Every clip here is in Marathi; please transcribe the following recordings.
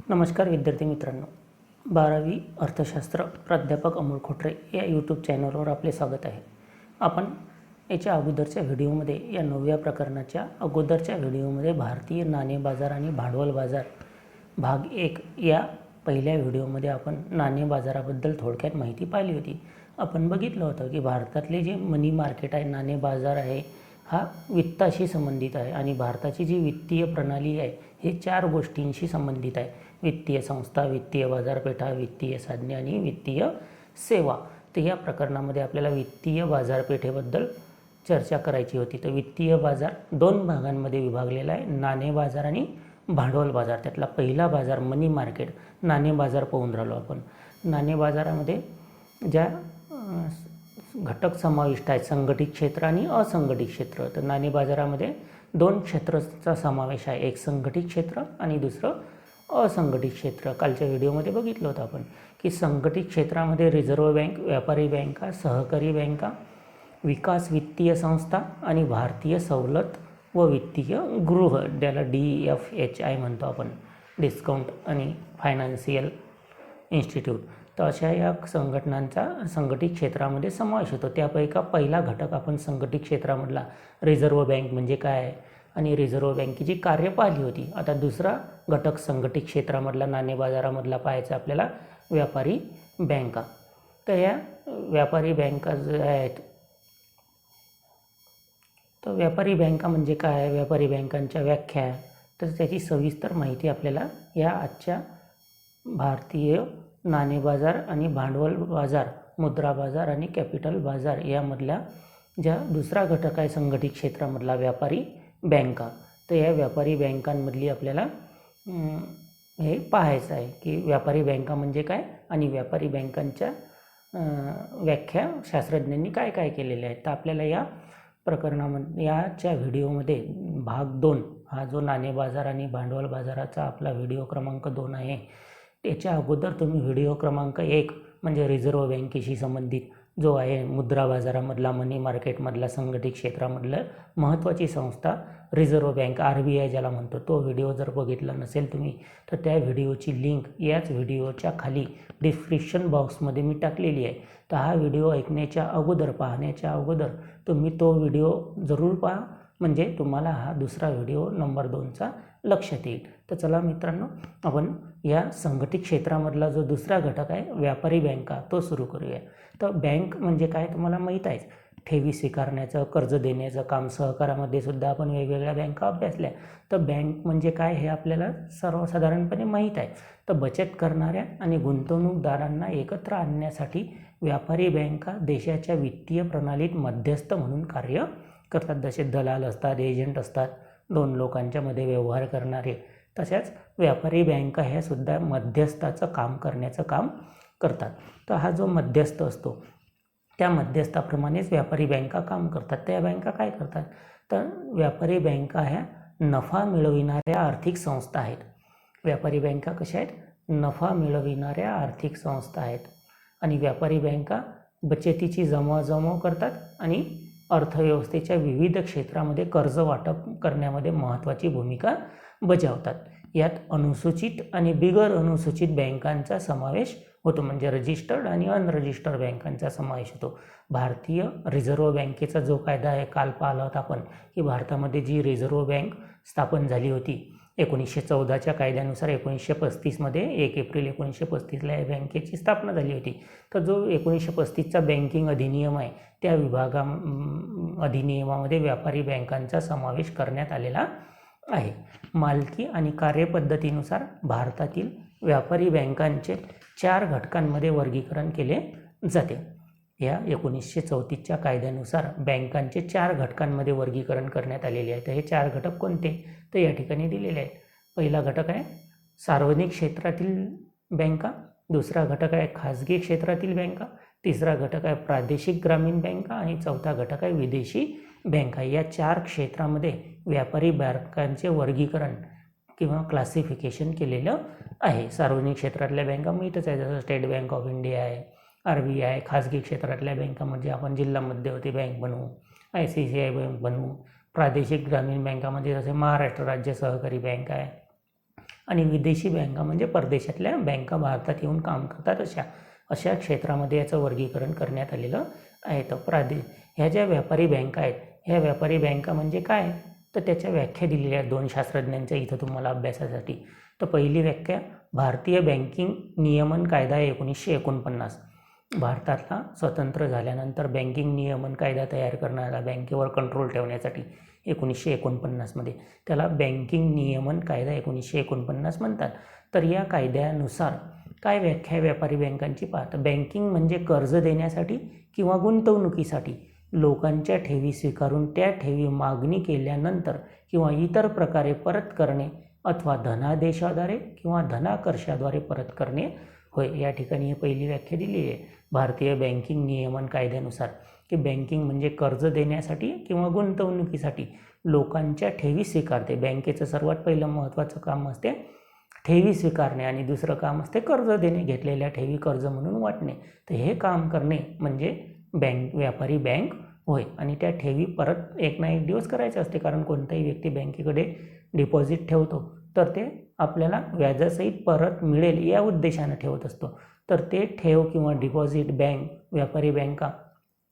नमस्कार विद्यार्थी मित्रांनो, 12वी अर्थशास्त्र प्राध्यापक अमोल खोटरे या यूट्यूब चॅनलवर आपले स्वागत आहे. आपण याच्या अगोदरच्या व्हिडिओमध्ये या 9व्या प्रकरणाच्या अगोदरच्या व्हिडिओमध्ये भारतीय नाणे बाजार आणि भांडवल बाजार भाग 1 या पहिल्या व्हिडिओमध्ये आपण नाणे बाजाराबद्दल थोडक्यात माहिती पाहिली होती. आपण बघितलं होतं की भारतातले जे मनी मार्केट आहे, नाणे बाजार आहे, हा वित्ताशी संबंधित आहे आणि भारताची जी वित्तीय प्रणाली आहे हे 4 गोष्टींशी संबंधित आहे: वित्तीय संस्था, वित्तीय बाजारपेठा, वित्तीय साधने आणि वित्तीय सेवा. तर या प्रकरणामध्ये आपल्याला वित्तीय बाजारपेठेबद्दल चर्चा करायची होती. तर वित्तीय बाजार 2 भागांमध्ये विभागलेला आहे: नाणे बाजार आणि भांडवल बाजार. त्यातला पहिला बाजार मनी मार्केट, नाणे बाजार पाहून राहिलो आपण. नाणे बाजारामध्ये ज्या घटक समाविष्ट आहेत: संघटित क्षेत्र आणि असंघटित क्षेत्र. तर नाणे बाजारामध्ये 2 क्षेत्राचा समावेश आहे, एक संघटित क्षेत्र आणि दुसरं असंघटित क्षेत्र. कालच्या व्हिडिओमध्ये बघितलं होतं आपण की संघटित क्षेत्रामध्ये रिझर्व्ह बँक, व्यापारी बँका, सहकारी बँका, विकास वित्तीय संस्था आणि भारतीय सवलत व वित्तीय गृह, ज्याला DFHI म्हणतो आपण, डिस्काउंट आणि फायनान्शियल इन्स्टिट्यूट. तर अशा या संघटनांचा संघटित क्षेत्रामध्ये समावेश होतो. त्यापैकी पहिला घटक आपण संघटित क्षेत्रामधला रिझर्व्ह बँक म्हणजे काय आहे आणि रिझर्व्ह बँकेची कार्य पाहिली होती. आता दुसरा घटक संघटित क्षेत्रामधला नाणे बाजारामधला पाहायचा आपल्याला, व्यापारी बँका. तर या व्यापारी बँका ज्या आहेत, तर व्यापारी बँका म्हणजे काय, व्यापारी बँकांच्या व्याख्या, तर त्याची सविस्तर माहिती आपल्याला या आजच्या भारतीय नाणे बाजार आणि भांडवल बाजार, मुद्रा बाजार आणि कॅपिटल बाजार यामधल्या ज्या दुसरा घटक आहे संघटित क्षेत्रामधला व्यापारी बँका, तर या व्यापारी बँकांमधली आपल्याला हे पाहायचं आहे की व्यापारी बँका म्हणजे काय आणि व्यापारी बँकांच्या व्याख्या शास्त्रज्ञांनी काय काय केलेल्या आहेत. तर आपल्याला या प्रकरणामध्ये याच्या व्हिडिओमध्ये भाग 2 हा जो नाणे बाजार आणि भांडवल बाजाराचा आपला व्हिडिओ क्रमांक 2 आहे, त्याच्या अगोदर तुम्ही व्हिडिओ क्रमांक 1 म्हणजे रिझर्व्ह बँकेशी संबंधित जो आहे मुद्रा बाजारामधला, मनी मार्केटमधला, संघटित क्षेत्रामधलं महत्त्वाची संस्था रिझर्व्ह बँक, RBI ज्याला म्हणतो, तो व्हिडिओ जर बघितला नसेल तुम्ही तर त्या व्हिडिओची लिंक याच व्हिडिओच्या खाली डिस्क्रिप्शन बॉक्समध्ये मी टाकलेली आहे. तर हा व्हिडिओ ऐकण्याच्या अगोदर, पाहण्याच्या अगोदर तुम्ही तो व्हिडिओ जरूर पहा, म्हणजे तुम्हाला हा दुसरा व्हिडिओ नंबर 2चा लक्षात येईल. तर चला मित्रांनो, आपण या संघटित क्षेत्रामधला जो दुसरा घटक आहे व्यापारी बँका तो सुरू करूया. तर बँक म्हणजे काय तुम्हाला माहीत आहे, ठेवी स्वीकारण्याचं, कर्ज देण्याचं काम. सहकारामध्ये सुद्धा आपण वेगवेगळ्या बँका अभ्यासल्या. तर बँक म्हणजे काय हे आपल्याला सर्वसाधारणपणे माहीत आहे. तर बचत करणाऱ्या आणि गुंतवणूकदारांना एकत्र आणण्यासाठी व्यापारी बँका देशाच्या वित्तीय प्रणालीत मध्यस्थ म्हणून कार्य करतात. जसे दलाल असतात, एजंट असतात, 2 लोकांच्या मध्ये व्यवहार करणारे, तशाच व्यापारी बँका ह्या सुद्धा मध्यस्थाचं काम करण्याचं काम करतात. तर हा जो मध्यस्थ असतो त्या मध्यस्थाप्रमाणेच व्यापारी बँका काम करतात. त्या बँका काय करतात, तर व्यापारी बँका ह्या नफा मिळविणाऱ्या आर्थिक संस्था आहेत. व्यापारी बँका कशा आहेत, नफा मिळविणाऱ्या आर्थिक संस्था आहेत. आणि व्यापारी बँका बचतीची जमवाजमव करतात आणि अर्थव्यवस्थेच्या विविध क्षेत्रामध्ये कर्ज वाटप करण्यामध्ये महत्त्वाची भूमिका बजावतात. यात अनुसूचित आणि बिगर अनुसूचित बँकांचा समावेश होतो, म्हणजे रजिस्टर्ड आणि अनरजिस्टर्ड बँकांचा समावेश होतो. भारतीय रिझर्व्ह बँकेचा जो कायदा आहे, काल पाहिला होता आपण की भारतामध्ये जी रिझर्व्ह बँक स्थापन झाली होती 1914च्या कायद्यानुसार, 1935मध्ये 1 एप्रिल 1935ला या बँकेची स्थापना झाली होती. तर जो 1935चा बँकिंग अधिनियम आहे त्या अधिनियमामध्ये व्यापारी बँकांचा समावेश करण्यात आलेला आहे. मालकी आणि कार्यपद्धतीनुसार भारतातील व्यापारी बँकांचे 4 घटकांमध्ये वर्गीकरण केले जाते. या 1934च्या कायद्यानुसार बँकांचे 4 घटकांमध्ये वर्गीकरण करण्यात आलेले आहे. तर हे 4 घटक कोणते, तर या ठिकाणी दिलेले आहेत. पहिला घटक आहे सार्वजनिक क्षेत्रातील बँका, दुसरा घटक आहे खाजगी क्षेत्रातील बँका, तिसरा घटक आहे प्रादेशिक ग्रामीण बँका आणि चौथा घटक आहे विदेशी बँका. या 4 क्षेत्रामध्ये व्यापारी बँकांचे वर्गीकरण किंवा क्लासिफिकेशन केलेलं आहे. सार्वजनिक क्षेत्रातल्या बँका माहीतच आहे, जसं स्टेट बँक ऑफ इंडिया आहे, RBI. खाजगी क्षेत्रातल्या बँका म्हणजे आपण जिल्हा मध्यवर्ती बँक बनवू, ICICI बँक बनवू. प्रादेशिक ग्रामीण बँकामध्ये जसे महाराष्ट्र राज्य सहकारी बँक आहे, आणि विदेशी बँका म्हणजे परदेशातल्या बँका भारतात येऊन काम करतात अशा क्षेत्रामध्ये याचं वर्गीकरण करण्यात आलेलं आहे. तर ह्या ज्या व्यापारी बँका आहेत, ह्या व्यापारी बँका म्हणजे काय, तर त्याच्या व्याख्या दिलेल्या आहेत 2 शास्त्रज्ञांच्या इथं तुम्हाला अभ्यासासाठी. तर पहिली व्याख्या, भारतीय बँकिंग नियमन कायदा 1949. भारतातला स्वतंत्र झाल्यानंतर बँकिंग नियमन कायदा तयार करणारा, बँकेवर कंट्रोल ठेवण्यासाठी 1949मध्ये, त्याला बँकिंग नियमन कायदा 1949 म्हणतात. तर या कायद्यानुसार काय व्याख्या आहे व्यापारी बँकांची पाहता. बँकिंग म्हणजे कर्ज देण्यासाठी किंवा गुंतवणुकीसाठी लोकांच्या ठेवी स्वीकारून त्या ठेवी मागणी केल्यानंतर किंवा इतर प्रकारे परत करणे अथवा धनादेशाद्वारे किंवा धनाकर्षाद्वारे परत करणे होय. या ठिकाणी ही पहिली व्याख्या दिलेली आहे भारतीय बँकिंग नियमन कायद्यानुसार, की बँकिंग म्हणजे कर्ज देण्यासाठी किंवा गुंतवणुकीसाठी लोकांच्या ठेवी स्वीकारते. बँकेचं सर्वात पहिलं महत्त्वाचं काम असते ठेवी स्वीकारणे आणि दुसरं काम असते कर्ज देणे, घेतलेल्या ठेवी कर्ज म्हणून वाटणे. तर हे काम करणे म्हणजे व्यापारी बँक होय. आणि त्या ठेवी परत एक ना एक दिवस करायचे असते, कारण कोणताही व्यक्ती बँकेकडे डिपॉझिट ठेवतो तर ते आपल्याला व्याजासहित परत मिळेल या उद्देशानं ठेवत असतो. तर ते ठेव किंवा डिपॉझिट व्यापारी बँका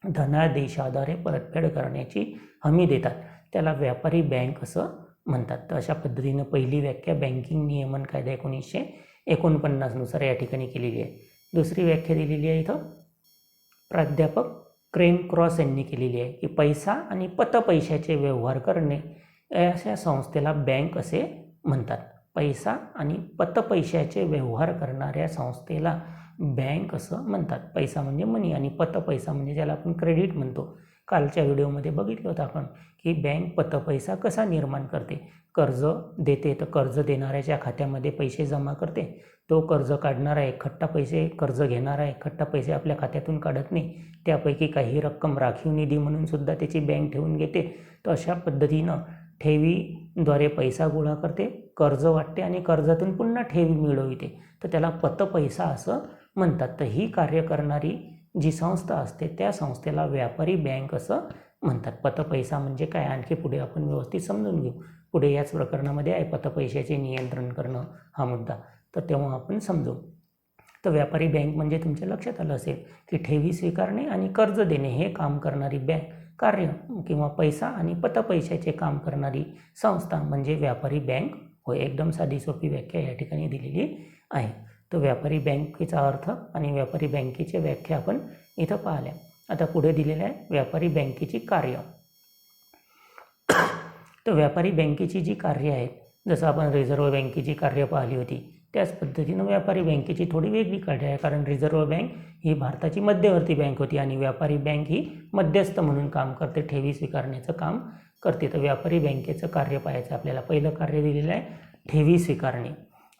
धनादेशाद्वारे परतफेड करण्याची हमी देतात, त्याला व्यापारी बँक असं म्हणतात. तर अशा पद्धतीनं पहिली व्याख्या बँकिंग नियमन कायदा 1949नुसार या ठिकाणी केलेली आहे. दुसरी व्याख्या दिलेली आहे इथं प्राध्यापक क्रेम क्रॉस यांनी केलेली आहे, की पैसा आणि पतपैशाचे व्यवहार करणे अशा संस्थेला बँक असे म्हणतात. पैसा आणि पतपैशाचे व्यवहार करणाऱ्या संस्थेला बँक असं म्हणतात. पैसा म्हणजे मनी आणि पतपैसा म्हणजे ज्याला आपण क्रेडिट म्हणतो. कालच्या व्हिडिओमध्ये बघितलं होतं आपण की बँक पतपैसा कसा निर्माण करते. कर्ज देते तर कर्ज देणाऱ्याच्या खात्यामध्ये पैसे जमा करते, तो कर्ज काढणारा एकखट्टा पैसे, कर्ज घेणारा एकखट्टा पैसे आपल्या खात्यातून काढत नाही, त्यापैकी काही रक्कम राखीव निधी म्हणून सुद्धा त्याची बँक ठेवून घेते. तर अशा पद्धतीनं ठेवीद्वारे पैसा गोळा करते, कर्ज वाटते आणि कर्जातून पुन्हा ठेवी मिळविते, तर त्याला पतपैसा असं म्हणतात. तर ही कार्य करणारी जी संस्था असते त्या संस्थेला व्यापारी बँक असं म्हणतात. पतपैसा म्हणजे काय आणखी पुढे आपण व्यवस्थित समजून घेऊ. पुढे याच प्रकरणामध्ये आहे पतपैशाचे नियंत्रण करणं हा मुद्दा, तर तेव्हा आपण समजू. तर व्यापारी बँक म्हणजे तुमच्या लक्षात आलं असेल की ठेवी स्वीकारणे आणि कर्ज देणे हे काम करणारी बँक, कार्य किंवा पैसा आणि पतपैशाचे काम करणारी संस्था म्हणजे व्यापारी बँक होय. एकदम साधी सोपी व्याख्या या ठिकाणी दिलेली आहे. तर व्यापारी बँकेचा अर्थ आणि व्यापारी बँकेची व्याख्या आपण इथं पाहिल्या. आता पुढे दिलेलं आहे व्यापारी बँकेची कार्य. तर व्यापारी बँकेची जी कार्य आहेत, जसं आपण रिझर्व्ह बँकेची कार्य पाहिली होती त्याच पद्धतीनं व्यापारी बँकेची थोडी वेगळी कार्य आहे, कारण रिझर्व्ह बँक ही भारताची मध्यवर्ती बँक होती आणि व्यापारी बँक ही मध्यस्थ म्हणून काम करते, ठेवी स्वीकारण्याचं काम करते. तर व्यापारी बँकेचं कार्य पाहायचं आपल्याला. पहिलं कार्य दिलेलं आहे ठेवी स्वीकारणे.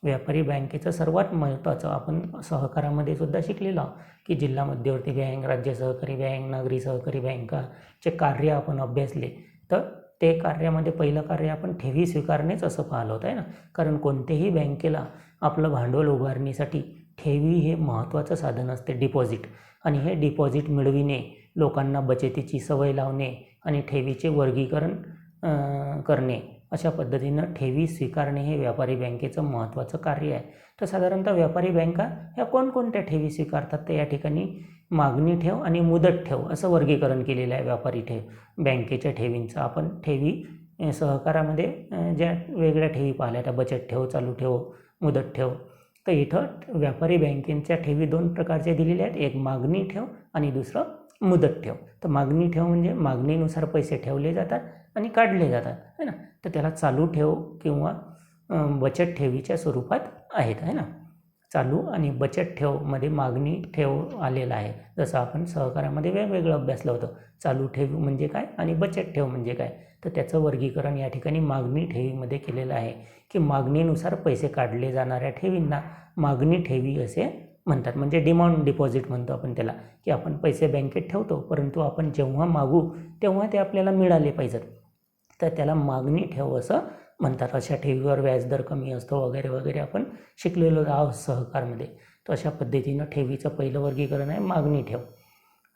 व्यापारी बँकेचं सर्वात महत्त्वाचं आपण सहकारामध्ये सुद्धा शिकलेलो की जिल्हा मध्यवर्ती बँक, राज्य सहकारी बँक, नागरी सहकारी बँकाचे कार्य आपण अभ्यासले. तर ते कार्यामध्ये पहिलं कार्य आपण ठेवी स्वीकारणेच असं पाहिलं होतं आहे ना, कारण कोणत्याही बँकेला आपलं भांडवल उभारणीसाठी ठेवी हे महत्त्वाचं साधन असते, डिपॉझिट. आणि हे डिपॉझिट मिळविणे, लोकांना बचतीची सवय लावणे आणि ठेवीचे वर्गीकरण करणे, अशा पद्धतीनं ठेवी स्वीकारणे हे व्यापारी बँकेचं महत्त्वाचं कार्य आहे. तर साधारणतः व्यापारी बँका ह्या कोणकोणत्या ठेवी स्वीकारतात, तर या ठिकाणी मागणी ठेव आणि मुदत ठेव असं वर्गीकरण केलेलं आहे व्यापारी बँकेच्या ठेवींचं. आपण ठेवी सहकारामध्ये ज्या वेगळ्या ठेवी पाहिल्या त्या बचत ठेव, चालू ठेव, मुदत ठेव. तर इथं व्यापारी बँकेच्या ठेवी 2 प्रकारच्या दिलेल्या आहेत, एक मागणी ठेव आणि दुसरं मुदत ठेव. तर मागणी ठेव म्हणजे मागणीनुसार पैसे ठेवले जातात आणि काढले जातात है ना, तर त्याला चालू ठेव किंवा बचत ठेवीच्या स्वरूपात आहेत है ना. चालू आणि बचत ठेवमध्ये मागणी ठेव आलेला आहे, जसं आपण सहकारामध्ये वेगवेगळं अभ्यासलं होतं. चालू ठेव म्हणजे काय आणि बचत ठेव म्हणजे काय, तर त्याचं वर्गीकरण या ठिकाणी मागणी ठेवीमध्ये केलेलं आहे, की मागणीनुसार पैसे काढले जाणाऱ्या ठेवींना मागणी ठेवी असे म्हणतात. म्हणजे डिमांड डिपॉझिट म्हणतो आपण त्याला, की आपण पैसे बँकेत ठेवतो परंतु आपण जेव्हा मागू तेव्हा ते आपल्याला मिळाले पाहिजेत, तर त्याला मागणी ठेव असं म्हणतात. अशा ठेवीवर व्याजदर कमी असतो वगैरे वगैरे आपण शिकलेलो आहोत सहकारमध्ये. तर अशा पद्धतीनं ठेवीचं पहिलं वर्गीकरण आहे मागणी ठेव.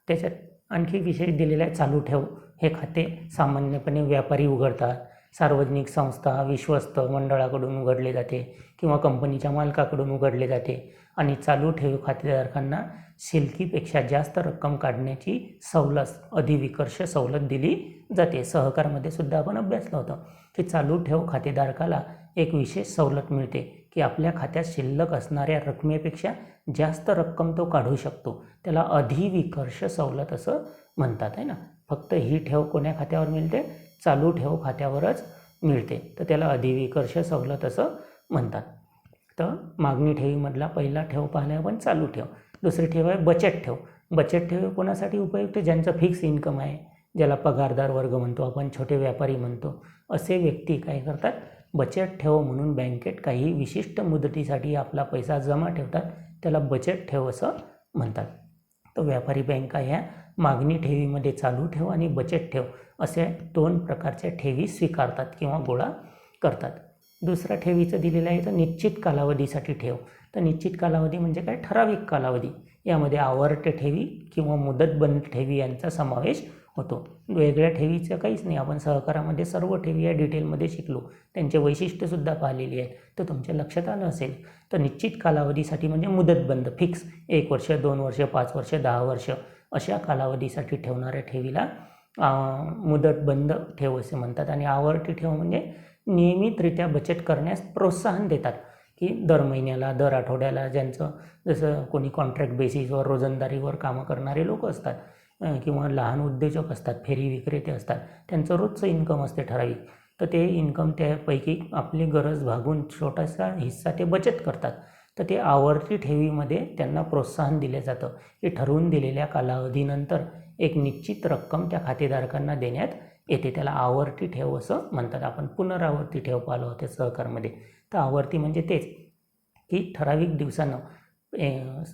त्याच्यात आणखी विशेष दिलेला आहे चालू ठेव. हे खाते सामान्यपणे व्यापारी उघडतात सार्वजनिक संस्था, विश्वस्त मंडळाकडून उघडले जाते किंवा कंपनीच्या मालकाकडून उघडले जाते आणि चालू ठेव खातेधारकांना शिल्लकीपेक्षा जास्त रक्कम काढण्याची अधिविकर्ष सवलत दिली जाते. सहकारमध्ये सुद्धा आपण अभ्यासलं होतं की चालू ठेव खातेधारकाला एक विशेष सवलत मिळते की आपल्या खात्यात शिल्लक असणाऱ्या रकमेपेक्षा जास्त रक्कम तो काढू शकतो. त्याला अधिविकर्ष सवलत असं म्हणतात आहे ना. फक्त ही ठेव कोण्या खात्यावर मिळते? चालू ठेव खात्यावरच मिळते, तर त्याला अधिविकर्ष सवलत असं म्हणतात. तर मागणी ठेवीमधला पहिला ठेव पाहिला आपण चालू ठेव. दुसरी ठेव आहे बचत ठेव. बचत ठेव कोणासाठी उपयुक्त? ज्यांचं फिक्स इन्कम आहे, ज्याला पगारदार वर्ग म्हणतो आपण, छोटे व्यापारी म्हणतो, असे व्यक्ती काय करतात? बचत ठेव म्हणून बँकेत काही विशिष्ट मुदतीसाठी आपला पैसा जमा ठेवतात, त्याला बचत ठेव असं म्हणतात. तर व्यापारी बँका ह्या मागणी ठेवीमध्ये चालू ठेव आणि बचत ठेव असे 2 प्रकारच्या ठेवी स्वीकारतात किंवा गोळा करतात. दुसरा ठेवीचं दिलेलं आहे तर निश्चित कालावधीसाठी ठेव. तर निश्चित कालावधी म्हणजे काय? ठराविक कालावधी. यामध्ये आवर्त ठेवी किंवा मुदतबंद ठेवी यांचा समावेश होतो. वेगळ्या ठेवीचं काहीच नाही. आपण सहकारामध्ये सर्व ठेवी या डिटेलमध्ये शिकलो, त्यांचे वैशिष्ट्यसुद्धा पाहिलेली आहेत, तर तुमच्या लक्षात आलं असेल. तर निश्चित कालावधीसाठी म्हणजे मुदतबंद, फिक्स 1 वर्ष, 2 वर्ष, 5 वर्ष, 10 वर्ष अशा कालावधीसाठी ठेवणाऱ्या ठेवीला मुदतबंद ठेव असे म्हणतात. आणि आवर्ती ठेव म्हणजे नियमितरित्या बचत करण्यास प्रोत्साहन देतात, की दर महिन्याला, दर आठवड्याला, ज्यांचं जसं कोणी कॉन्ट्रॅक्ट बेसिसवर, रोजंदारीवर कामं करणारे लोक असतात किंवा लहान उद्योजक असतात, फेरी विक्रेते असतात, त्यांचं रोजचं इन्कम असते ठराविक, तर ते इन्कम त्यापैकी आपली गरज भागून छोटासा हिस्सा ते बचत करतात. तर ते आवर्ती ठेवीमध्ये त्यांना प्रोत्साहन दिलं जातं की ठरवून दिलेल्या कालावधीनंतर एक निश्चित रक्कम त्या खातेधारकांना देण्यात येते. त्याला आवर्ती ठेव असं म्हणतात. आपण पुनरावर्ती ठेव पाहिलं होते सहकारमध्ये. तर आवर्ती म्हणजे तेच की ठराविक दिवसानं,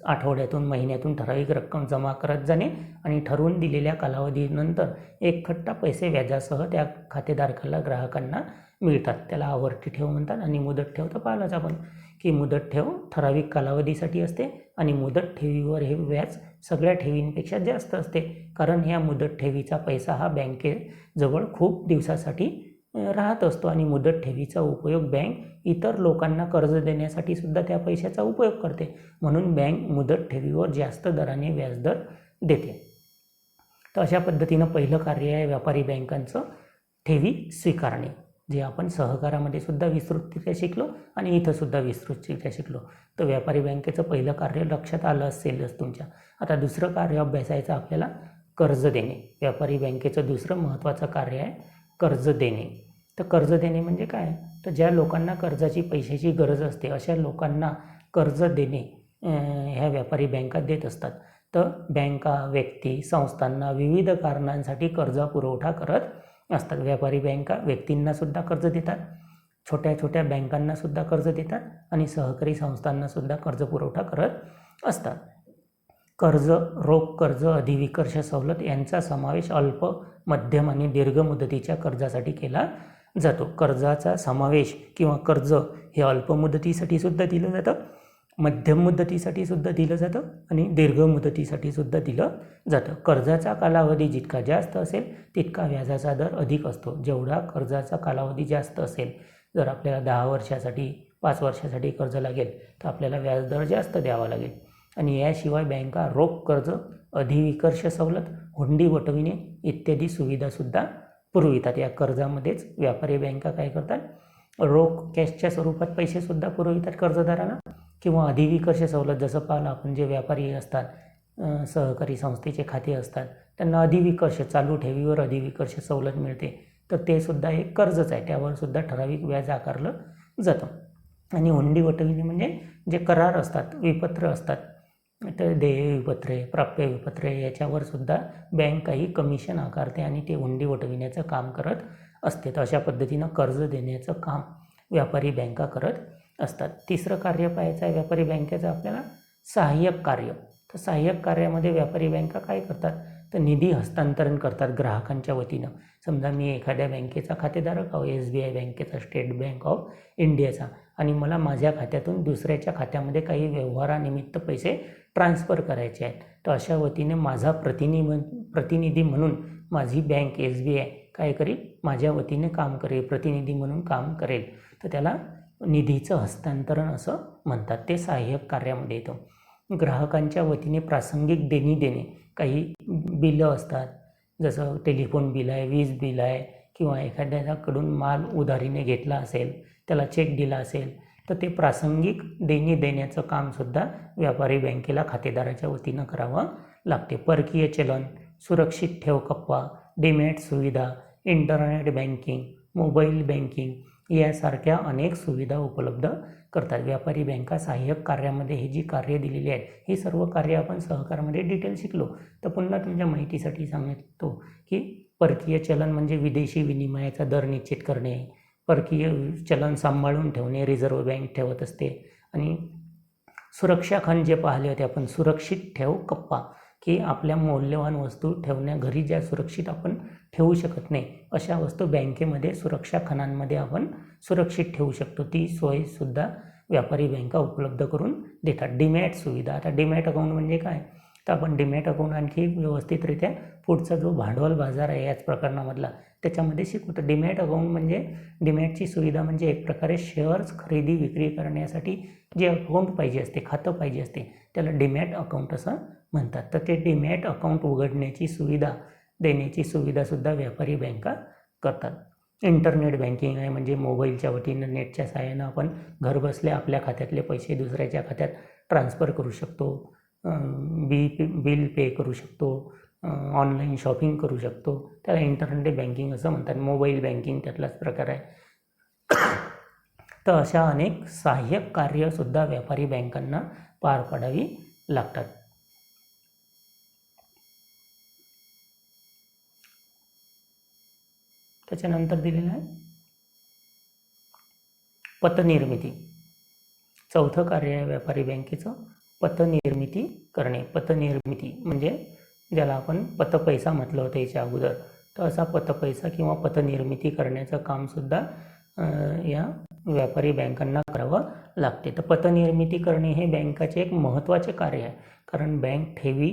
आठवड्यातून, महिन्यातून ठराविक रक्कम जमा करत जाणे आणि ठरवून दिलेल्या कालावधीनंतर एक खट्टा पैसे व्याजासह त्या खातेधारकाला, ग्राहकांना मिळतात. त्याला आवर्ती ठेव म्हणतात. आणि मुदत ठेव तर पाहिलंच आपण की मुदत ठेव ठराविक कालावधीसाठी असते आणि मुदत ठेवीवर हे व्याज सगळ्या ठेवींपेक्षा जास्त असते, कारण ह्या मुदत ठेवीचा पैसा हा बँकेजवळ खूप दिवसासाठी राहत असतो आणि मुदत ठेवीचा उपयोग बँक इतर लोकांना कर्ज देण्यासाठी सुद्धा त्या पैशाचा उपयोग करते. म्हणून बँक मुदत ठेवीवर जास्त दराने व्याजदर देते. तर अशा पद्धतीनं पहिलं कार्य आहे व्यापारी बँकांचं ठेवी स्वीकारणे, जे आपण सहकारामध्ये सुद्धा विस्तृतरित्या शिकलो आणि इथं सुद्धा विस्तृतरित्या शिकलो. तर व्यापारी बँकेचं पहिलं कार्य लक्षात आलं असेलच तुमच्या. आता दुसरं कार्य अभ्यासायचं आपल्याला कर्ज देणे. व्यापारी बँकेचं दुसरं महत्त्वाचं कार्य आहे कर्ज देणे. तर कर्ज देणे म्हणजे काय? तर ज्या लोकांना कर्जाची, पैशाची गरज असते अशा लोकांना कर्ज देणे ह्या व्यापारी बँका देत असतात. तर बँका व्यक्ती, संस्थांना विविध कारणांसाठी कर्ज पुरवठा करत असतात. व्यापारी बँका व्यक्तींनासुद्धा कर्ज देतात, छोट्या छोट्या बँकांनासुद्धा कर्ज देतात आणि सहकारी संस्थांनासुद्धा कर्ज पुरवठा करत असतात. कर्ज, रोख कर्ज, अधिविकर्ष सवलत यांचा समावेश अल्प, मध्यम आणि दीर्घ मुदतीच्या कर्जासाठी केला जातो. कर्जाचा समावेश किंवा कर्ज हे अल्प मुदतीसाठी सुद्धा दिलं जातं, मध्यम मुदतीसाठी सुद्धा दिलं जातं आणि दीर्घ मुदतीसाठी सुद्धा दिलं जातं. कर्जाचा कालावधी जितका जास्त असेल तितका व्याजाचा दर अधिक असतो. जेवढा कर्जाचा कालावधी जास्त असेल, जर आपल्याला 10 वर्षासाठी, 5 वर्षासाठी कर्ज लागेल तर आपल्याला व्याजदर जास्त द्यावा लागेल. आणि याशिवाय बँका रोख कर्ज, अधिविकर्ष सवलत, हुंडी वटविणे इत्यादी सुविधासुद्धा पुरवितात. या कर्जामध्येच व्यापारी बँका काय करतात? रोख, कॅशच्या स्वरूपात पैसेसुद्धा पुरवितात कर्जदारांना, किंवा अधिविकर्ष सवलत जसं पाहिलं आपण, जे व्यापारी असतात, सहकारी संस्थेचे खाते असतात, त्यांना अधिविकर्ष, चालू ठेवीवर अधिविकर्ष सवलत मिळते. तर ते सुद्धा एक कर्जच आहे, त्यावर सुद्धा ठराविक व्याज आकारलं जातं. आणि हुंडी वटविणे म्हणजे जे करार असतात, विपत्र असतात, तर देय विपत्रे, प्राप्य विपत्रे याच्यावर सुद्धा बँक काही कमिशन आकारते आणि ते हुंडी वटविण्याचं काम करत असते. तर अशा पद्धतीनं कर्ज देण्याचं काम व्यापारी बँका करत असतात. तिसरं कार्य पाहायचं आहे व्यापारी बँकेचं आपल्याला, सहाय्यक कार्य. तर सहाय्यक कार्यामध्ये व्यापारी बँका काय करतात? तर निधी हस्तांतरण करतात ग्राहकांच्या वतीनं. समजा मी एखाद्या बँकेचा खातेधारक आहो, SBI बँकेचा, स्टेट बँक ऑफ इंडियाचा, आणि मला माझ्या खात्यातून दुसऱ्याच्या खात्यामध्ये काही व्यवहारानिमित्त पैसे ट्रान्सफर करायचे आहेत. तर अशा वतीने माझा प्रतिनिधी म्हणून माझी बँक SBI काय करेल, माझ्या वतीने काम करेल, प्रतिनिधी म्हणून काम करेल, तर त्याला निधीचं हस्तांतरण असं म्हणतात. ते सहाय्यक कार्यामध्ये येतं. ग्राहकांच्या वतीने प्रासंगिक देणी देणे, काही बिलं असतात, जसं टेलिफोन बिल आहे, वीज बिल आहे, किंवा एखाद्याकडून माल उधारीने घेतला असेल, त्याला चेक दिला असेल, तर ते प्रासंगिक देणी देण्याचं कामसुद्धा व्यापारी बँकेला खातेदाराच्या वतीनं करावं लागते. परकीय चलन, सुरक्षित ठेव कप्पा, डीमॅट सुविधा, इंटरनेट बँकिंग, मोबाईल बँकिंग यासारख्या अनेक सुविधा उपलब्ध करतात. व्यापारी बँका सहाय्यक कार्यामध्ये ही जी कार्य दिलेली आहेत, ही सर्व कार्य आपण सहकारमध्ये डिटेल शिकलो. तर पुन्हा तुमच्या माहितीसाठी सांगतो की परकीय चलन म्हणजे विदेशी विनिमयाचा दर निश्चित करणे, परकीय चलन सांभाळून ठेवणे रिझर्व्ह बँक ठेवत असते. आणि सुरक्षा खंड जे पाहिले होते आपण, सुरक्षित ठेव कप्पा, की आपल्या मौल्यवान वस्तू घरी ज्या सुरक्षित आपण ठेवू शकत नाही अशा वस्तू बँकेमध्ये सुरक्षा खणांमध्ये आपण सुरक्षित ठेवू शकतो. ती सोयसुद्धा व्यापारी बँका उपलब्ध करून देतात. डीमॅट सुविधा, आता डीमॅट अकाउंट म्हणजे काय, तर आपण डीमॅट अकाउंट आणखी व्यवस्थितरित्या पुढचा जो भांडवल बाजार आहे याच प्रकरणामधला त्याच्यामध्ये शिकवतो. डीमॅट अकाउंट म्हणजे डीमॅटची सुविधा म्हणजे एक प्रकारे शेअर्स खरेदी विक्री करण्यासाठी जे अकाउंट पाहिजे असते, खातं पाहिजे असते, त्याला डीमॅट अकाउंट असं म्हणतात. तर ते डीमॅट अकाउंट उघडण्याची सुविधा देण्याची सुविधासुद्धा व्यापारी बँका करतात. इंटरनेट बँकिंग आहे, म्हणजे मोबाईलच्या वतीनं नेटच्या सहाय्यानं आपण घरबसल्या आपल्या खात्यातले पैसे दुसऱ्याच्या खात्यात ट्रान्सफर करू शकतो, बिल पे करू शकतो, ऑनलाईन शॉपिंग करू शकतो. त्याला इंटरनेट बँकिंग असं म्हणतात. मोबाईल बँकिंग त्यातलाच प्रकार आहे. तर अशा अनेक सहाय्यक कार्यसुद्धा व्यापारी बँकांना पार पाडावी लागतात. त्याच्यानंतर दिलेलं आहे पतनिर्मिती. चौथं कार्य आहे व्यापारी बँकेचं पतनिर्मिती करणे. पतनिर्मिती म्हणजे ज्याला आपण पतपैसा म्हटलं होतं याच्या अगोदर, तर असा पतपैसा किंवा पतनिर्मिती करण्याचं कामसुद्धा या व्यापारी बँकांना करावं लागते. तर पतनिर्मिती करणे हे बँकाचे एक महत्त्वाचे कार्य आहे, कारण बँक ठेवी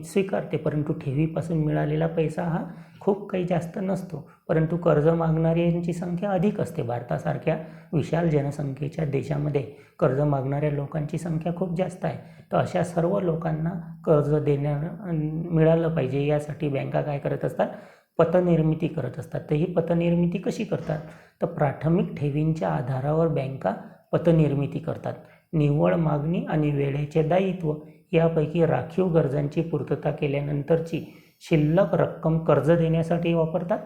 स्वीकारते, परंतु ठेवीपासून मिळालेला पैसा हा खूप काही जास्त नसतो, परंतु कर्ज मागणाऱ्यांची संख्या अधिक असते. भारतासारख्या विशाल जनसंख्येच्या देशामध्ये कर्ज मागणाऱ्या लोकांची संख्या खूप जास्त आहे. तर अशा सर्व लोकांना कर्ज मिळालं पाहिजे यासाठी बँका काय करत असतात, पतनिर्मिती करत असतात. तर ही पतनिर्मिती कशी करतात, तर प्राथमिक ठेवींच्या आधारावर बँका पतनिर्मिती करतात. निव्वळ मागणी आणि वेळेचे दायित्व यापैकी राखीव गरजांची पूर्तता केल्यानंतरची शिल्लक रक्कम कर्ज देण्यासाठी वापरतात.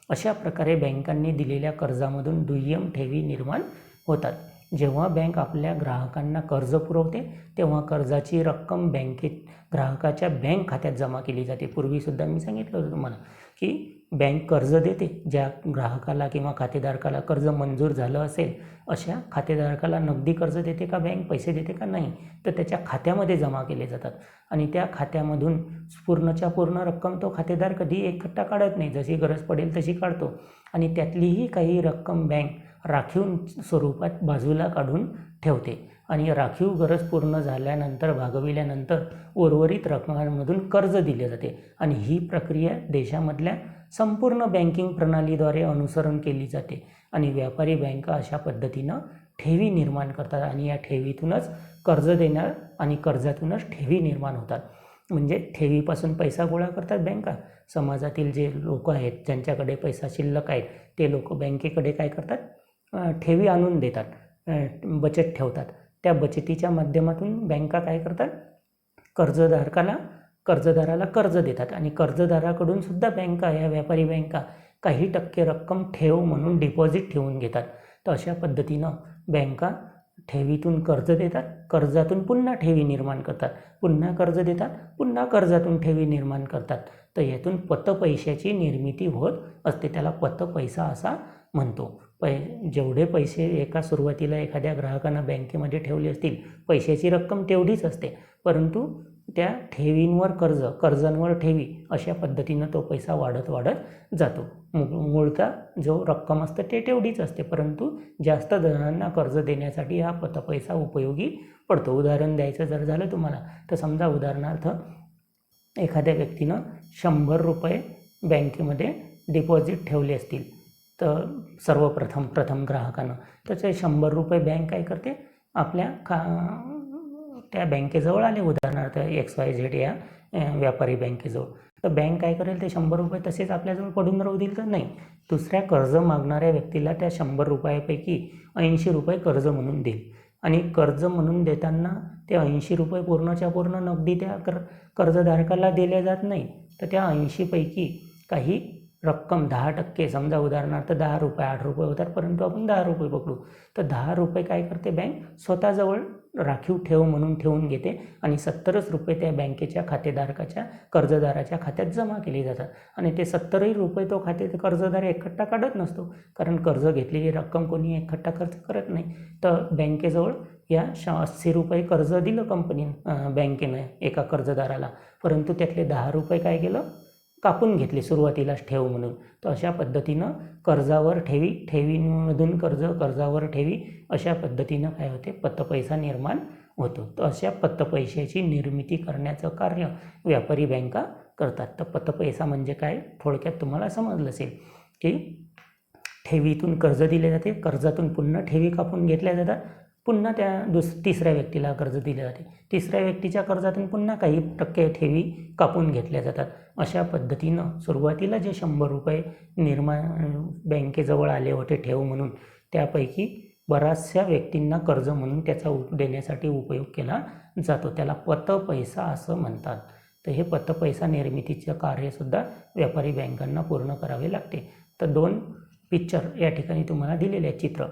अशा प्रकारे बँकांनी दिलेल्या कर्जामधून दुय्यम ठेवी निर्माण होतात. जेव्हा बँक आपल्या ग्राहकांना कर्ज पुरवते तेव्हा कर्जाची रक्कम ग्राहकाच्या बँक खात्यात जमा केली जाते. पूर्वीसुद्धा मी सांगितलं होतं तुम्हाला की बँक कर्ज देते, ज्या ग्राहकाला किंवा खातेदारकाला कर्ज मंजूर झालं असेल अशा खातेदारकाला नगदी कर्ज देते का बँक, पैसे देते का, नाही, तर त्याच्या खात्यामध्ये जमा केले जातात. आणि त्या खात्यामधून पूर्णच्या पूर्ण रक्कम तो खातेदार कधी एकट्टा काढत नाही, जशी गरज पडेल तशी काढतो. आणि त्यातलीही काही रक्कम बँक राखीव स्वरूपात बाजूला काढून ठेवते आणि राखीव गरज पूर्ण झाल्यानंतर भागविल्यानंतर उर्वरित रकमांमधून कर्ज दिले जाते. आणि ही प्रक्रिया देशामधल्या संपूर्ण बँकिंग प्रणालीद्वारे अनुसरण केली जाते. आणि व्यापारी बँका अशा पद्धतीनं ठेवी निर्माण करतात आणि या ठेवीतूनच कर्ज देणार आणि कर्जातूनच ठेवी निर्माण होतात. म्हणजे ठेवीपासून पैसा गोळा करतात बँका. समाजातील जे लोक आहेत ज्यांच्याकडे पैसा शिल्लक आहेत ते लोक बँकेकडे काय करतात, ठेवी आणून देतात, बचत ठेवतात. त्या बचतीच्या माध्यमातून बँका काय करतात, कर्जदाराला कर्ज देतात. आणि कर्जदाराकडून सुद्धा बँका, या व्यापारी बँका काही टक्के रक्कम ठेव म्हणून डिपॉझिट ठेवून घेतात. तर अशा पद्धतीनं बँका ठेवीतून कर्ज देतात, कर्जातून पुन्हा ठेवी निर्माण करतात, पुन्हा कर्ज देतात, पुन्हा कर्जातून ठेवी निर्माण करतात. तर यातून पतपैशाची निर्मिती होत असते. त्याला पतपैसा असा म्हणतो. जेवढे पैसे सुरुवातीला एखाद्या ग्राहकांना बँकेमध्ये ठेवले असतील, पैशाची रक्कम तेवढीच असते, परंतु त्या ठेवींवर कर्जांवर ठेवी अशा पद्धतीनं तो पैसा वाढत जातो. मूळचा जो रक्कम असतं ते तेवढीच असते, परंतु जास्त जणांना कर्ज देण्यासाठी हा पतपैसा उपयोगी पडतो. उदाहरण द्यायचं जर झालं तुम्हाला, तर समजा उदाहरणार्थ एखाद्या व्यक्तीनं 100 रुपये बँकेमध्ये डिपॉझिट ठेवले असतील तर प्रथम ग्राहकानं, तर ते 100 रुपये बँक काय करते, आपल्या त्या बँकेजवळ आले, उदाहरणार्थ XYZ या व्यापारी बँकेजवळ, तर बँक काय करेल, ते 100 रुपये तसेच आपल्याजवळ पडून राहू देईल तर नाही, दुसऱ्या कर्ज मागणाऱ्या व्यक्तीला त्या 100 रुपयापैकी 80 रुपये कर्ज म्हणून देईल. आणि कर्ज म्हणून देताना ते 80 रुपये पूर्णच्या पूर्ण नगदी त्या कर्जधारकाला दिले जात नाही, तर त्या 80 पैकी काही रक्कम 10%, समजा उदाहरणार्थ 10 रुपये 8 रुपये होतात, परंतु आपण 10 रुपये पकडू, तर 10 रुपये काय करते, बँक स्वतःजवळ राखीव ठेव म्हणून ठेवून घेते आणि 70 रुपये त्या बँकेच्या खातेधारकाच्या कर्जदाराच्या खात्यात जमा केले जातात. आणि ते 70 रुपये तो कर्जदार एकखट्टा काढत नसतो, कारण कर्ज घेतलेली रक्कम कोणी एकखट्टा खर्च करत नाही. तर बँकेजवळ या 80 रुपये कर्ज दिलं बँकेनं एका कर्जदाराला, परंतु त्यातले 10 रुपये काय केलं, कापून घेतले सुरुवातीलाच ठेव म्हणून. तर अशा पद्धतीनं कर्जावर ठेवी, ठेवीमधून कर्जावर ठेवी, अशा पद्धतीनं काय होते, पतपैसा निर्माण होतो. तर अशा पतपैशाची निर्मिती करण्याचं कार्य व्यापारी बँका करतात. तर पतपैसा म्हणजे काय, थोडक्यात तुम्हाला समजलं असेल की ठेवीतून कर्ज दिले जाते, कर्जातून पुन्हा ठेवी कापून घेतल्या जातात, पुन्हा त्या तिसऱ्या व्यक्तीला कर्ज दिले जाते, तिसऱ्या व्यक्तीच्या कर्जातून पुन्हा काही टक्के ठेवी कापून घेतल्या जातात. अशा पद्धतीनं सुरुवातीला जे 100 रुपये बँकेजवळ आले होते ठेव म्हणून, त्यापैकी बऱ्याचशा व्यक्तींना कर्ज म्हणून त्याचा देण्यासाठी उपयोग केला जातो. त्याला पतपैसा असं म्हणतात. तर हे पतपैसा निर्मितीचं कार्यसुद्धा व्यापारी बँकांना पूर्ण करावे लागते. तर 2 पिक्चर या ठिकाणी तुम्हाला दिलेले आहे चित्र.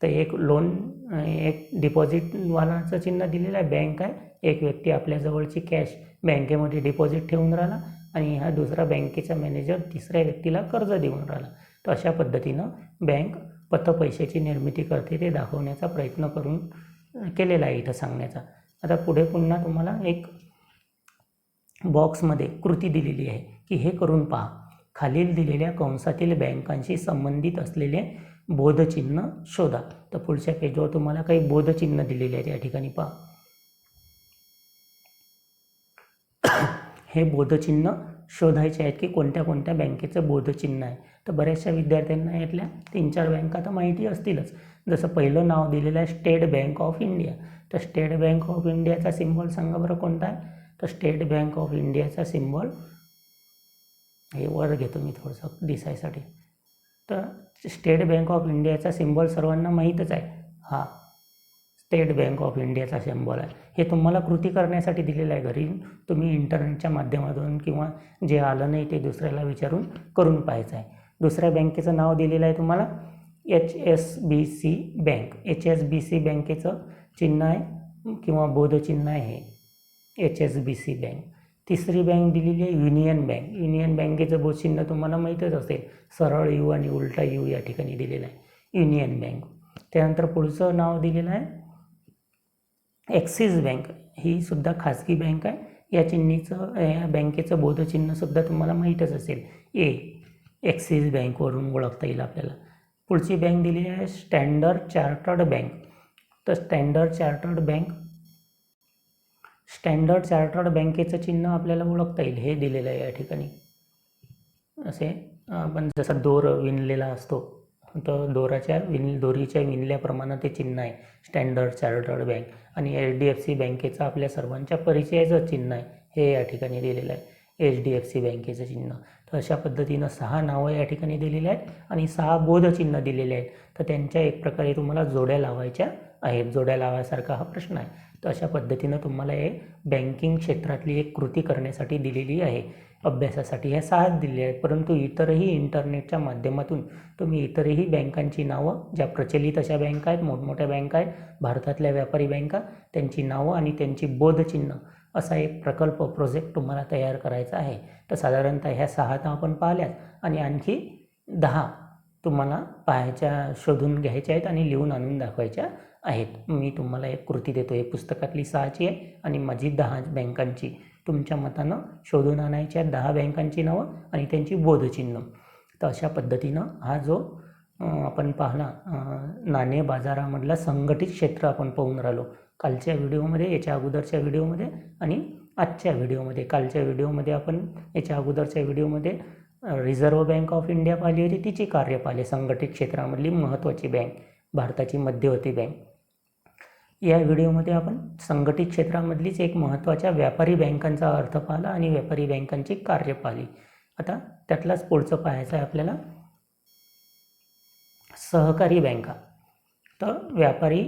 तर एक डिपॉझिटवालाचं चिन्ह दिलेलं आहे, बँक आहे, एक व्यक्ती आपल्याजवळची कॅश बँकेमध्ये डिपॉझिट ठेवून राहिला आणि हा दुसरा बँकेचा मॅनेजर तिसऱ्या व्यक्तीला कर्ज देऊन राहिला. तर अशा पद्धतीनं बँक पतपैशाची निर्मिती करते, ते दाखवण्याचा प्रयत्न केलेला आहे इथं सांगण्याचा. आता पुढे पुन्हा तुम्हाला एक बॉक्समध्ये कृती दिलेली आहे की हे करून पहा. खालील दिलेल्या कंसातील बँकांशी संबंधित असलेले बोधचिन्ह शोधा. तर पुढच्या पेजवर तुम्हाला काही बोधचिन्ह दिलेले आहेत, या ठिकाणी पहा. हे बोधचिन्ह शोधायचे आहेत की कोणत्या कोणत्या बँकेचं बोधचिन्ह आहे. तर बऱ्याचशा विद्यार्थ्यांना यातल्या 3-4 बँका तर माहिती असतीलच. जसं पहिलं नाव दिलेलं आहे स्टेट बँक ऑफ इंडिया. तर स्टेट बँक ऑफ इंडियाचा सिम्बॉल सांगा बरं कोणता आहे. तर स्टेट बँक ऑफ इंडियाचा सिम्बॉल हे वर घेतो मी थोडंसं दिसायसाठी. तर स्टेट बँक ऑफ इंडियाचा सिम्बॉल सर्वांना माहीतच आहे. हा स्टेट बँक ऑफ इंडियाचा सिम्बॉल आहे. हे तुम्हाला कृती करण्यासाठी दिलेलं आहे. घरी तुम्ही इंटरनेटच्या माध्यमातून किंवा जे आलं नाही ते दुसऱ्याला विचारून करून पाहायचं आहे. दुसऱ्या बँकेचं नाव दिलेलं आहे तुम्हाला HSBC बँक. HSBC बँकेचं चिन्ह आहे किंवा बोधचिन्ह आहे HSBC बँक. तिसरी बँक दिलेली आहे युनियन बँक. युनियन बँकेचं बोधचिन्ह तुम्हाला माहीतच असेल, सरळ यू आणि उलटा यू या ठिकाणी दिलेलं आहे युनियन बँक. त्यानंतर पुढचं नाव दिलेलं आहे ॲक्सिस बँक. ही सुद्धा खाजगी बँक आहे. या बँकेचं बोधचिन्हसुद्धा तुम्हाला माहीतच असेल ए. ॲक्सिस बँकवरून ओळखता येईल आपल्याला. पुढची बँक दिलेली आहे स्टँडर्ड चार्टर्ड बँक. तर स्टँडर्ड चार्टर्ड बँकेचं चिन्ह आपल्याला ओळखता येईल, हे दिलेलं आहे या ठिकाणी. असे आपण जसा दोर विणलेला असतो, तर दोरीच्या विणल्याप्रमाणे ते चिन्ह आहे स्टँडर्ड चार्टर्ड बँक. आणि HDFC बँकेचं आपल्या सर्वांच्या परिचयाचं चिन्ह आहे, हे या ठिकाणी दिलेलं आहे HDFC बँकेचं चिन्ह. तर अशा पद्धतीनं 6 नावं या ठिकाणी दिलेली आहेत आणि 6 बोधचिन्ह दिलेले आहेत. तर त्यांच्या एक प्रकारे तुम्हाला जोड्या लावायच्या आहेत. जोड्या लावायसारखा हा प्रश्न आहे. तर अशा पद्धतीनं तुम्हाला हे बँकिंग क्षेत्रातली एक कृती करण्यासाठी दिलेली आहे अभ्यासासाठी. ह्या 6 दिलेल्या आहेत, परंतु इतरही इंटरनेटच्या माध्यमातून तुम्ही इतरही बँकांची नावं, ज्या प्रचलित अशा बँका आहेत, मोठमोठ्या बँका आहेत भारतातल्या व्यापारी बँका, त्यांची नावं आणि त्यांची बोधचिन्ह असा एक प्रोजेक्ट तुम्हाला तयार करायचा आहे. तर साधारणतः ह्या 6 तर आपण पाहिल्यात आणि आणखी 10 तुम्हाला शोधून घ्यायच्या आहेत आणि लिहून आणून दाखवायच्या आहेत. मी तुम्हाला एक कृती देतो, हे पुस्तकातली 6ची आहे आणि माझी 10 बँकांची तुमच्या मतानं शोधून आणायच्या 10 बँकांची नावं आणि त्यांची बोधचिन्ह. तर अशा पद्धतीनं हा जो आपण पाहला नाणे बाजारामधला संघटित क्षेत्र आपण पाहून राहिलो कालच्या व्हिडिओमध्ये, याच्या अगोदरच्या व्हिडिओमध्ये आणि आजच्या व्हिडिओमध्ये. कालच्या व्हिडिओमध्ये आपण याच्या अगोदरच्या व्हिडिओमध्ये रिझर्व्ह बँक ऑफ इंडिया पाहिली होती, तिची कार्य पाहिले. संघटित क्षेत्रामधली महत्त्वाची बँक भारताची मध्यवर्ती बँक. या व्हिडिओमध्ये आपण संघटित क्षेत्रामधलीच एक महत्त्वाच्या व्यापारी बँकांचा अर्थ पाहिला आणि व्यापारी बँकांची कार्य पाहिली. आता त्यातलाच पुढचं पाहायचं आहे आपल्याला सहकारी बँका. तर व्यापारी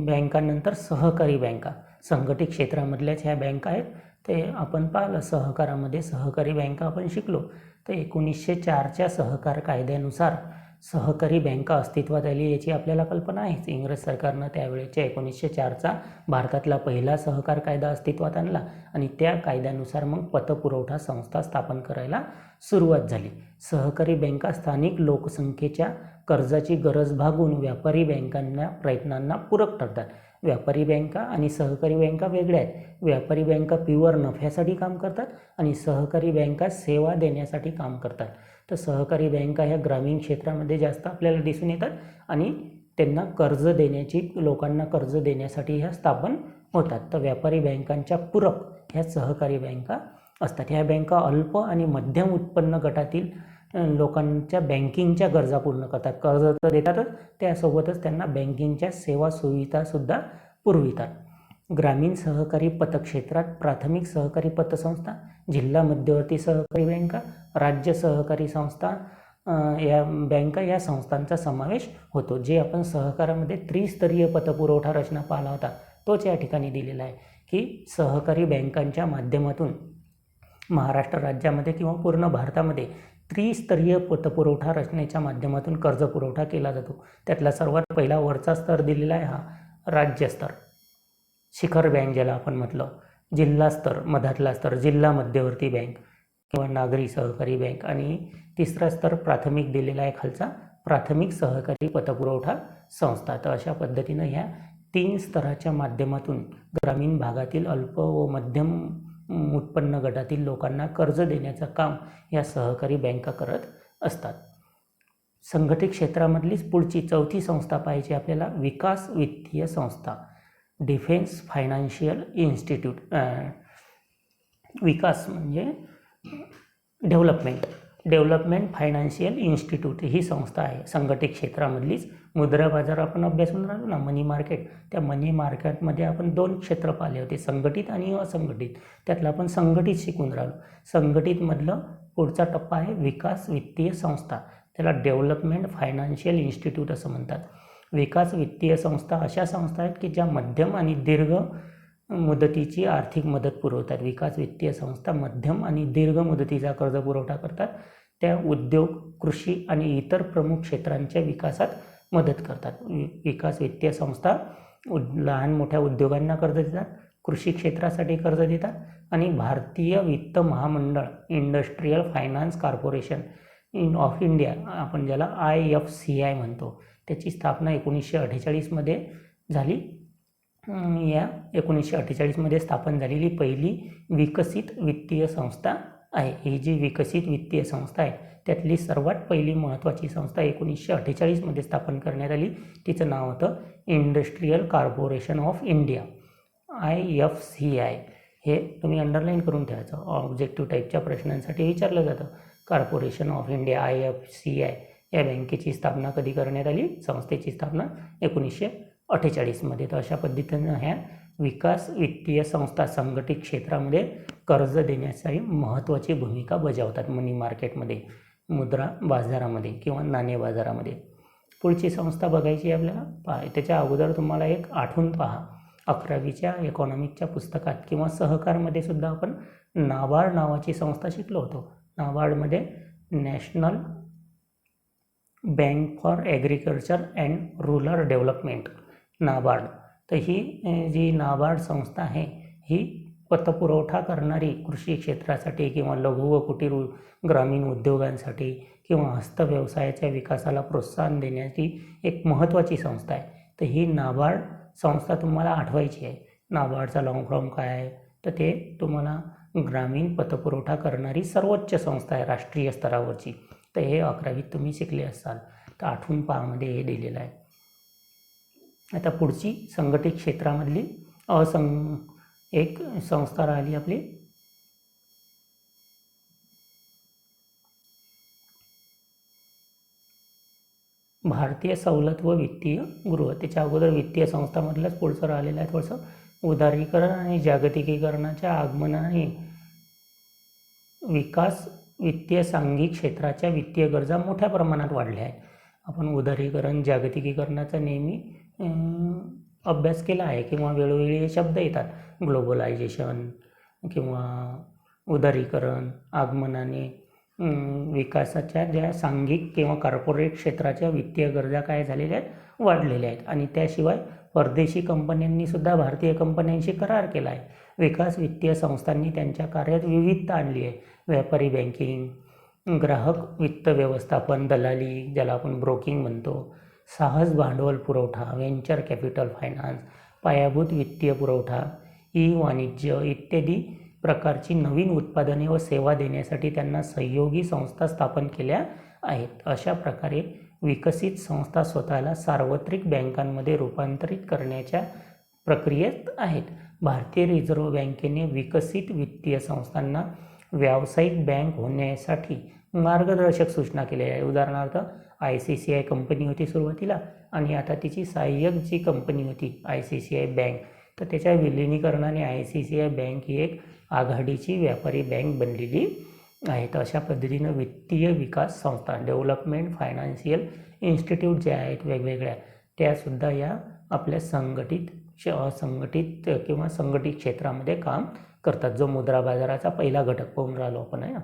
बँकांनंतर सहकारी बँका संघटित क्षेत्रामधल्याच ह्या बँका आहेत. ते आपण पाहिलं सहकारामध्ये सहकारी बँका आपण शिकलो. तर 1904च्या सहकार कायद्यानुसार सहकारी बँका अस्तित्वात आली याची आपल्याला कल्पना आहेच. इंग्रज सरकारनं त्यावेळेच्या 1904चा भारतातला पहिला सहकार कायदा अस्तित्वात आणला आणि त्या कायद्यानुसार मग पतपुरवठा संस्था स्थापन करायला सुरुवात झाली. सहकारी बँका स्थानिक लोकसंख्येच्या कर्जाची गरज भागून व्यापारी बँकांना प्रयत्नांना पूरक ठरतात. व्यापारी बँका आणि सहकारी बँका वेगळ्या आहेत. व्यापारी बँका प्युअर नफ्यासाठी काम करतात आणि सहकारी बँका सेवा देण्यासाठी काम करतात. तर सहकारी बँका ह्या ग्रामीण क्षेत्रामध्ये जास्त आपल्याला दिसून येतात आणि त्यांना कर्ज देण्याची लोकांना कर्ज देण्यासाठी ह्या स्थापन होतात. तर व्यापारी बँकांच्या पूरक ह्या सहकारी बँका असतात. ह्या बँका अल्प आणि मध्यम उत्पन्न गटातील लोकांच्या बँकिंगच्या गरजा पूर्ण करतात. कर्ज तर देतातच, त्यासोबतच त्यांना बँकिंगच्या सेवा सुविधासुद्धा पुरवितात. ग्रामीण सहकारी पतक्षेत्रात प्राथमिक सहकारी पतसंस्था, जिल्हा मध्यवर्ती सहकारी बँका, राज्य सहकारी संस्था या बँका या संस्थांचा समावेश होतो. जे आपण सहकारामध्ये त्रिस्तरीय पतपुरवठा रचना पाहिला होता तोच या ठिकाणी दिलेला आहे की सहकारी बँकांच्या माध्यमातून महाराष्ट्र राज्यामध्ये किंवा पूर्ण भारतामध्ये त्रिस्तरीय पतपुरवठा रचनेच्या माध्यमातून कर्ज पुरवठा केला जातो. त्यातला सर्वात पहिला वरचा स्तर दिलेला आहे हा राज्य स्तर, शिखर बँक ज्याला आपण म्हटलं. जिल्हा स्तर, मधातला स्तर जिल्हा मध्यवर्ती बँक किंवा नागरी सहकारी बँक आणि तिसरा स्तर प्राथमिक दिलेला आहे खालचा प्राथमिक सहकारी पतपुरवठा संस्था. तर अशा पद्धतीनं ह्या 3 स्तराच्या माध्यमातून ग्रामीण भागातील अल्प व मध्यम उत्पन्न गटातील लोकांना कर्ज देण्याचं काम या सहकारी बँका करत असतात. संघटित क्षेत्रामधलीच पुढची चौथी संस्था पाहिजे आपल्याला विकास वित्तीय संस्था, डिफेन्स फायनान्शियल इन्स्टिट्यूट. विकास म्हणजे डेव्हलपमेंट फायनान्शियल इन्स्टिट्यूट ही संस्था आहे. संघटित क्षेत्रामधलीच मुद्रा बाजार आपण अभ्यासून राहिलो ना, मनी मार्केट. त्या मनी मार्केटमध्ये आपण 2 क्षेत्र पाहिले होते, संघटित आणि असंघटित. त्यातलं आपण संघटित शिकून राहिलो. संघटितमधलं पुढचा टप्पा आहे विकास वित्तीय संस्था, त्याला डेव्हलपमेंट फायनान्शियल इन्स्टिट्यूट असं म्हणतात. विकास वित्तीय संस्था अशा संस्था आहेत की ज्या मध्यम आणि दीर्घ मुदतीची आर्थिक मदत पुरवतात. विकास वित्तीय संस्था मध्यम आणि दीर्घ मुदतीचा कर्ज पुरवठा करतात. त्या उद्योग, कृषी आणि इतर प्रमुख क्षेत्रांच्या विकासात मदत करतात. विकास वित्तीय संस्था लहान मोठ्या उद्योगांना कर्ज देतात, कृषी क्षेत्रासाठी कर्ज देतात आणि भारतीय वित्त महामंडळ industrial finance corporation of India आपण ज्याला IFCI म्हणतो, त्याची स्थापना 1948मध्ये झाली. या 1948मध्ये स्थापन झालेली पहिली विकसित वित्तीय संस्था आहे. ही जी विकसित वित्तीय संस्था आहे त्यातली सर्वात पहिली महत्त्वाची संस्था 1948मध्ये स्थापन करण्यात आली. तिचं नाव होतं industrial corporation of India, IFCI. हे तुम्ही अंडरलाईन करून ठेवायचं, ऑब्जेक्टिव्ह टाईपच्या प्रश्नांसाठी विचारलं जातं. कॉर्पोरेशन ऑफ इंडिया IFCI या बँकेची स्थापना कधी करण्यात आली? संस्थेची स्थापना 1948मध्ये. तर अशा पद्धतीनं ह्या विकास वित्तीय संस्था संघटित क्षेत्रामध्ये कर्ज देण्यासाठी महत्त्वाची भूमिका बजावतात. मनी मार्केटमध्ये, मुद्रा बाजारामध्ये किंवा नाणे बाजारामध्ये. पुढची संस्था बघायची आपल्याला. त्याच्या अगोदर तुम्हाला एक आठवून पहा, 11वीच्या इकॉनॉमिकच्या पुस्तकात किंवा सहकारमध्ये सुद्धा आपण नाबार्ड नावाची संस्था शिकलो होतो. नाबार्डमध्ये National Bank for Agriculture and Rural Development, NABARD. तर ही जी नाबार्ड संस्था आहे ही पतपुरवठा करणारी कृषी क्षेत्रासाठी किंवा लघु व कुटीर ग्रामीण उद्योगांसाठी किंवा हस्तव्यवसायाच्या विकासाला प्रोत्साहन देण्याची एक महत्त्वाची संस्था आहे. तर ही नाबार्ड संस्था तुम्हाला आठवायची आहे. नाबार्डचा लॉंग फॉर्म काय आहे? तर ते तुम्हाला ग्रामीण पतपुरवठा करणारी सर्वोच्च संस्था आहे राष्ट्रीय स्तरावरची. तर हे 11वीत तुम्ही शिकले असाल, तर आठवून पाहामध्ये हे दिलेलं आहे. आता पुढची संघटित क्षेत्रामधली एक संस्था राहिली आपली भारतीय सवलत व वित्तीय गृह, त्याच्या अगोदर वित्तीय संस्थामधलंच पुढचं राहिलेलं आहे थोडंसं. उदारीकरण आणि जागतिकीकरणाच्या आगमनाने विकास वित्तीय सांघिक क्षेत्राच्या वित्तीय गरजा मोठ्या प्रमाणात वाढल्या आहेत. आपण उदारीकरण जागतिकीकरणाचा नेहमी अभ्यास केला आहे किंवा वेळोवेळी हे शब्द येतात. ग्लोबलायझेशन किंवा उदारीकरण आगमनाने विकासाच्या ज्या सांघिक किंवा कॉर्पोरेट क्षेत्राच्या वित्तीय गरजा काय झालेल्या आहेत, वाढलेल्या आहेत. आणि त्याशिवाय परदेशी कंपन्यांनीसुद्धा भारतीय कंपन्यांशी करार केला आहे. विकास वित्तीय संस्थांनी त्यांच्या कार्यात विविधता आणली आहे. व्यापारी बँकिंग, ग्राहक वित्त व्यवस्थापन, दलाली ज्याला आपण ब्रोकिंग म्हणतो, साहस भांडवल पुरवठा, व्हेंचर कॅपिटल फायनान्स, पायाभूत वित्तीय पुरवठा, वाणिज्य इत्यादी प्रकारची नवीन उत्पादने व सेवा देण्यासाठी त्यांना सहयोगी संस्था स्थापन केल्या आहेत. अशा प्रकारे विकसित संस्था स्वतःला सार्वत्रिक बँकांमध्ये रूपांतरित करण्याच्या प्रक्रियेत आहेत. भारतीय रिझर्व्ह बँकेने विकसित वित्तीय संस्थांना व्यावसायिक बँक होण्यासाठी मार्गदर्शक सूचना केलेल्या आहे. उदाहरणार्थ ICICI कंपनी होती सुरुवातीला आणि आता तिची सहाय्यक जी कंपनी होती ICICI बँक, तर त्याच्या विलिनीकरणाने ICICI बँक ही एक आघाडीची व्यापारी बँक बनलेली आहे. तर अशा पद्धतीनं वित्तीय विकास संस्था, डेव्हलपमेंट फायनान्शियल इन्स्टिट्यूट जे आहेत वेगवेगळ्या, त्यासुद्धा या आपल्या असंघटित किंवा संघटित क्षेत्रामध्ये काम करतात. जो मुद्रा बाजाराचा पहिला घटक पाहून राहिलो आपण आहे ना.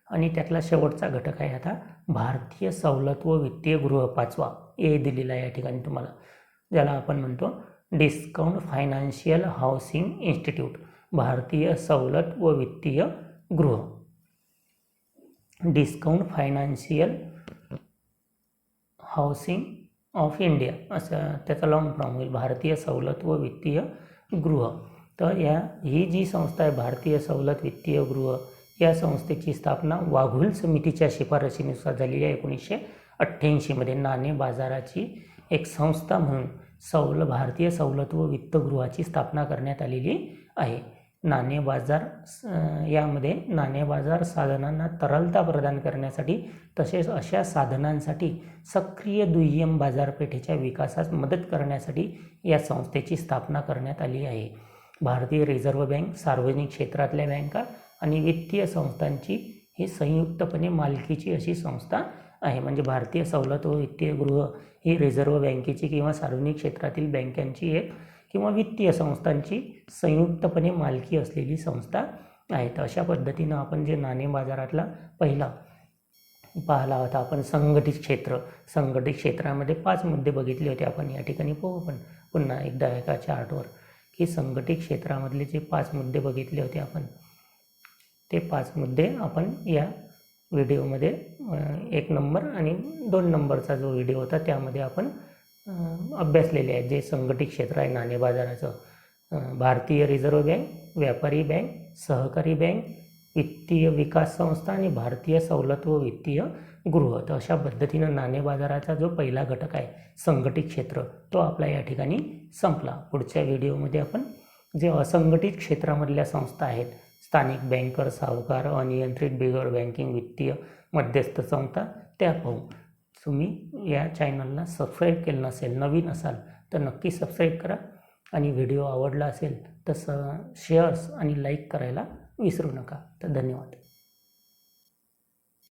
आणि त्यातला शेवटचा घटक आहे आता भारतीय सवलत व वित्तीय गृह, 5वा ए दिलेला आहे या ठिकाणी तुम्हाला, ज्याला आपण म्हणतो डिस्काउंट फायनान्शियल हाऊसिंग इन्स्टिट्यूट. भारतीय सवलत व वित्तीय गृह, discount financial housing of India असं त्याचा लॉंग फॉर्म होईल, भारतीय सवलत व वित्तीय गृह. तर ही जी संस्था आहे भारतीय सवलत वित्तीय गृह, या संस्थेची स्थापना वाघूल समितीच्या शिफारशीनुसार झालेली आहे 1988 मध्ये. नाणे बाजाराची एक संस्था म्हणून भारतीय सवलत व वित्तगृहाची स्थापना करण्यात आलेली आहे. नाणे बाजार यामध्ये नाणे बाजार साधनांना तरलता प्रदान करण्यासाठी तसेच अशा साधनांसाठी सक्रिय दुय्यम बाजारपेठेच्या विकासास मदत करण्यासाठी या संस्थेची स्थापना करण्यात आली आहे. भारतीय रिझर्व्ह बँक सार्वजनिक क्षेत्रातल्या बँका आणि वित्तीय संस्थांची ही संयुक्तपणे मालकीची अशी संस्था आहे. म्हणजे भारतीय सवलत व वित्तीय गृह ही रिझर्व्ह बँकेची किंवा सार्वजनिक क्षेत्रातील बँकांची एक किंवा वित्तीय संस्थांची संयुक्तपणे मालकी असलेली संस्था आहे. तर अशा पद्धतीनं आपण जे नाणे बाजारातला पहिला पाहिला होता आपण संघटित क्षेत्र, संघटित क्षेत्रामध्ये 5 मुद्दे बघितले होते आपण. या ठिकाणी पाहू आपण पुन्हा एकदा एका चार्टवर की संघटित क्षेत्रामधले जे 5 मुद्दे बघितले होते आपण, ते 5 मुद्दे आपण या व्हिडिओमध्ये 1 नंबर आणि 2 नंबरचा जो व्हिडिओ होता त्यामध्ये आपण अभ्यासलेले आहेत. जे संघटित क्षेत्र आहे नाणे बाजाराचं, भारतीय रिझर्व्ह बँक, व्यापारी बँक, सहकारी बँक, वित्तीय विकास संस्था आणि भारतीय सवलत व वित्तीय गृह. तर अशा पद्धतीनं नाणे बाजाराचा जो पहिला घटक आहे संघटित क्षेत्र, तो आपला या ठिकाणी संपला. पुढच्या व्हिडिओमध्ये आपण जे असंघटित क्षेत्रामधल्या संस्था आहेत, स्थानिक बँकर, सावकार, अनियंत्रित बिगर बँकिंग, वित्तीय मध्यस्थ संस्था, त्या पाहू. तुम्ही या चॅनलला सबस्क्राईब केलं नसेल, नवीन असाल तर नक्की सबस्क्राईब करा आणि व्हिडिओ आवडला असेल तर शेअर्स आणि लाईक करायला विसरू नका. तर धन्यवाद.